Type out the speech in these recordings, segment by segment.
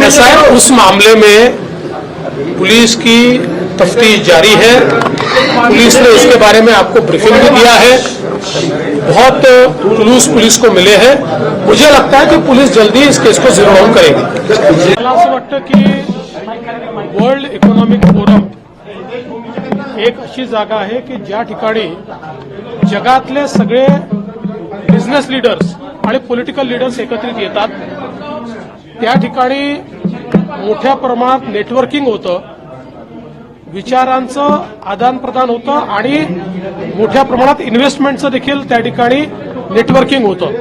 ऐसा है, उस मामले में पुलिस की तफ्तीश जारी है। पुलिस ने इसके बारे में आपको ब्रीफिंग भी दिया है। बहुत क्लूज पुलिस को मिले हैं। मुझे लगता है कि पुलिस जल्दी इस केस को जीरो डाउन करेगी। मला असं वाटतं की वर्ल्ड इकॉनॉमिक फोरम एक अशी जागा आहे की ज्या ठिकाणी जगातले सगळे बिझनेस लीडर्स आणि पॉलिटिकल लीडर्स एकत्रित येतात। त्या ठिकाणी मोठ्या प्रमाणात नेटवर्किंग होतं, विचारांचं आदान प्रदान होतं आणि मोठ्या प्रमाणात इन्व्हेस्टमेंटचं देखील त्या ठिकाणी नेटवर्किंग होतं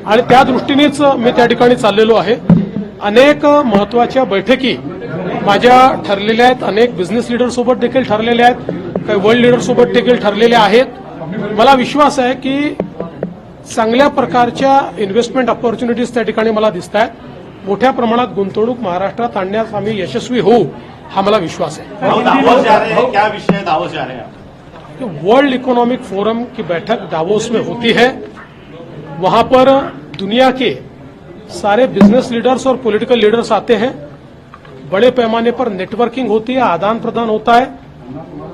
आणि त्या दृष्टीनेच मी त्या ठिकाणी चाललेलो आहे। अनेक महत्वाच्या बैठकी माझ्या ठरलेल्या आहेत, अनेक बिझनेस लीडर सोबत देखील ठरलेल्या आहेत, काही वर्ल्ड लीडर सोबत देखील ठरलेल्या आहेत। मला विश्वास आहे की चांगल्या प्रकारच्या इन्व्हेस्टमेंट ऑपॉर्च्युनिटीज त्या ठिकाणी मला दिसत आहेत। मोठ्या प्रमाणात गुंतवणूक महाराष्ट्रात आणण्यास आम्ही यशस्वी होऊ हा मला विश्वास है। दावोस जा रहे हैं, क्या विषय दावोस जा रहे हैं? वर्ल्ड इकोनॉमिक फोरम की बैठक दावोस में होती है। वहां पर दुनिया के सारे बिजनेस लीडर्स और पॉलिटिकल लीडर्स आते हैं। बड़े पैमाने पर नेटवर्किंग होती है, आदान प्रदान होता है।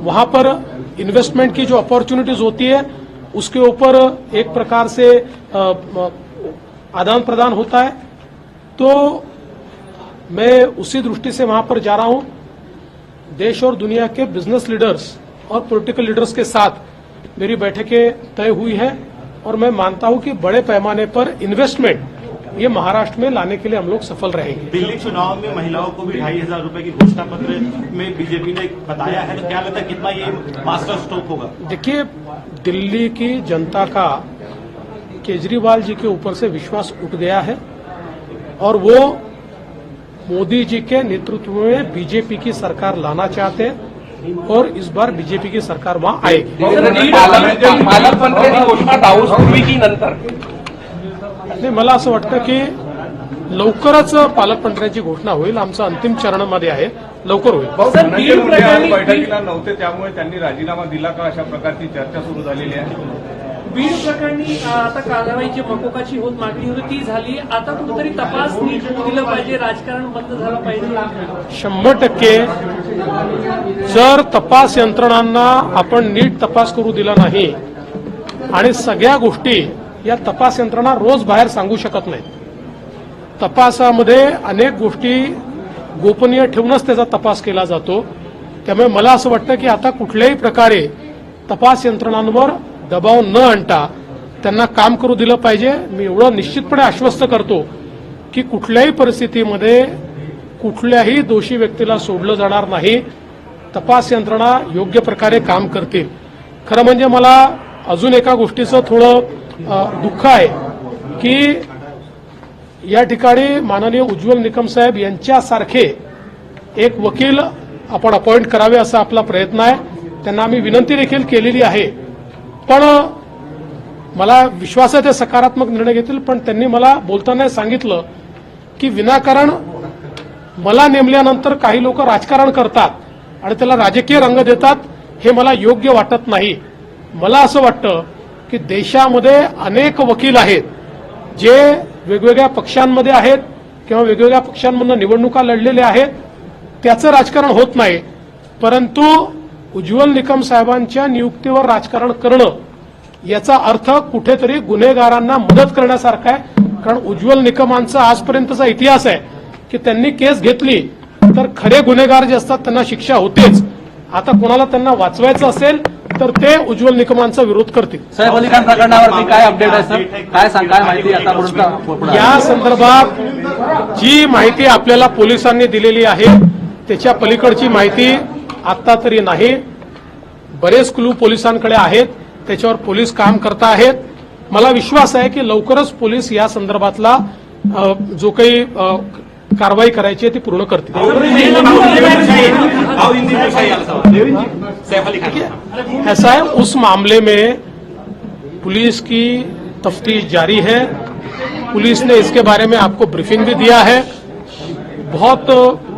वहां पर इन्वेस्टमेंट की जो अपॉर्चुनिटीज होती है उसके ऊपर एक प्रकार से आदान प्रदान होता है। तो मैं उसी दृष्टि से वहां पर जा रहा हूं। देश और दुनिया के बिजनेस लीडर्स और पॉलिटिकल लीडर्स के साथ मेरी बैठकें तय हुई है और मैं मानता हूं कि बड़े पैमाने पर इन्वेस्टमेंट ये महाराष्ट्र में लाने के लिए हम लोग सफल रहेंगे। दिल्ली चुनाव में महिलाओं को भी 2,500 रुपए की घोषणा पत्र में बीजेपी ने बताया है, तो क्या लगता है कितना ये मास्टर स्ट्रोक होगा? देखिए, दिल्ली की जनता का केजरीवाल जी के ऊपर से विश्वास उठ गया है और वो मोदी जी के नेतृत्व में बीजेपी की सरकार लाना चाहते हैं और इस बार बीजेपी की सरकार वहां आएगी। पालकमंत्र्यांची घोषणा दावोस पूर्वी की नंतर? नाही, मला असं वाटतं की लवकरच पालकमंत्र्यांची घोषणा होईल। आमचं अंतिम चरणामध्ये आहे, लवकर होईल। बैठकीला नव्हते त्यामुळे त्यांनी राजीनामा दिला का, अशा प्रकारची चर्चा सुरू झालेली आहे। बीड प्रकरणी आता कारवाई जी मकोकाची होत मागणी होती ती झाली। आता कुठेतरी तपास नीट होऊ दिलं पाहिजे, राजकारण बंद झालं पाहिजे। 100% जर तपास यंत्रणांना आपण नीट तपास करू दिला नाही आणि सगळ्या गोष्टी या तपास यंत्रणा रोज बाहेर सांगू शकत नाहीत। तपासामध्ये अनेक गोष्टी गोपनीय ठेवूनच त्याचा तपास केला जातो। त्यामुळे मला असं वाटतं की आता कुठल्याही प्रकारे तपास यंत्रणांवर दबाव न आणता त्यांना काम करू दिलं पाहिजे। मी एवढं निश्चितपणे आश्वस्त करतो की कुठल्याही परिस्थितीमध्ये कुठल्याही दोषी व्यक्तीला सोडलं जाणार नाही। तपास यंत्रणा योग्य प्रकारे काम करतील। खरं म्हणजे मला अजून एका गोष्टीचं थोडं दुःख आहे की या ठिकाणी माननीय उज्ज्वल निकम साहेब यांच्यासारखे एक वकील आपण अपॉइंट करावे असा आपला प्रयत्न आहे। त्यांना आम्ही विनंती देखील केलेली आहे, पण मला विश्वास आहे ते सकारात्मक निर्णय घेतील। पण त्यांनी मला बोलताना सांगितलं की विनाकारण मला नेमल्यानंतर काही लोक राजकारण करतात आणि त्याला राजकीय रंग देतात, हे मला योग्य वाटत नाही। मला असं वाटतं की देशामध्ये अनेक वकील आहेत जे वेगवेगळ्या पक्षांमध्ये आहेत किंवा वेगवेगळ्या पक्षांमधून निवडणुका लढलेल्या आहेत, त्याचं राजकारण होत नाही। परंतु उज्ज्वल निकम साहेबांच्या नियुक्तीवर राजकारण करणं याचा अर्थ कुठेतरी गुन्हेगारांना मदत करण्यासारखा आहे। कारण उज्ज्वल निकमांचा आजपर्यंतचा इतिहास आहे की त्यांनी केस घेतली तर खरे गुन्हेगार जे असतात त्यांना शिक्षा होतेच। आता कोणाला त्यांना वाचवायचं असेल तर ते उज्ज्वल निकमांचा विरोध करतील। सैफ अली खान प्रकरणावरती काय अपडेट आहे सर? काय माहिती आता या संदर्भात जी माहिती आपल्याला पोलिसांनी दिलेली आहे त्याच्या पलीकडची माहिती आता तरी नाही। बरेच क्लू पोलिसांकडे आहेत, त्याच्यावर पोलीस काम करत आहेत। मला विश्वास आहे की लवकरच पोलीस या संदर्भातला जो काही कारवाई करायची आहे ती पूर्ण करतील। ऐसा है, उस मामले में पुलिस की तफ्तीश जारी है। पुलिस ने इसके बारे में आपको ब्रीफिंग भी दिया है। बहुत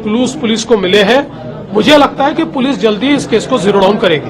क्लूज पुलिस को मिले हैं। मुझे लगता है कि पुलिस जल्दी इस केस को जीरो डाउन करेगी।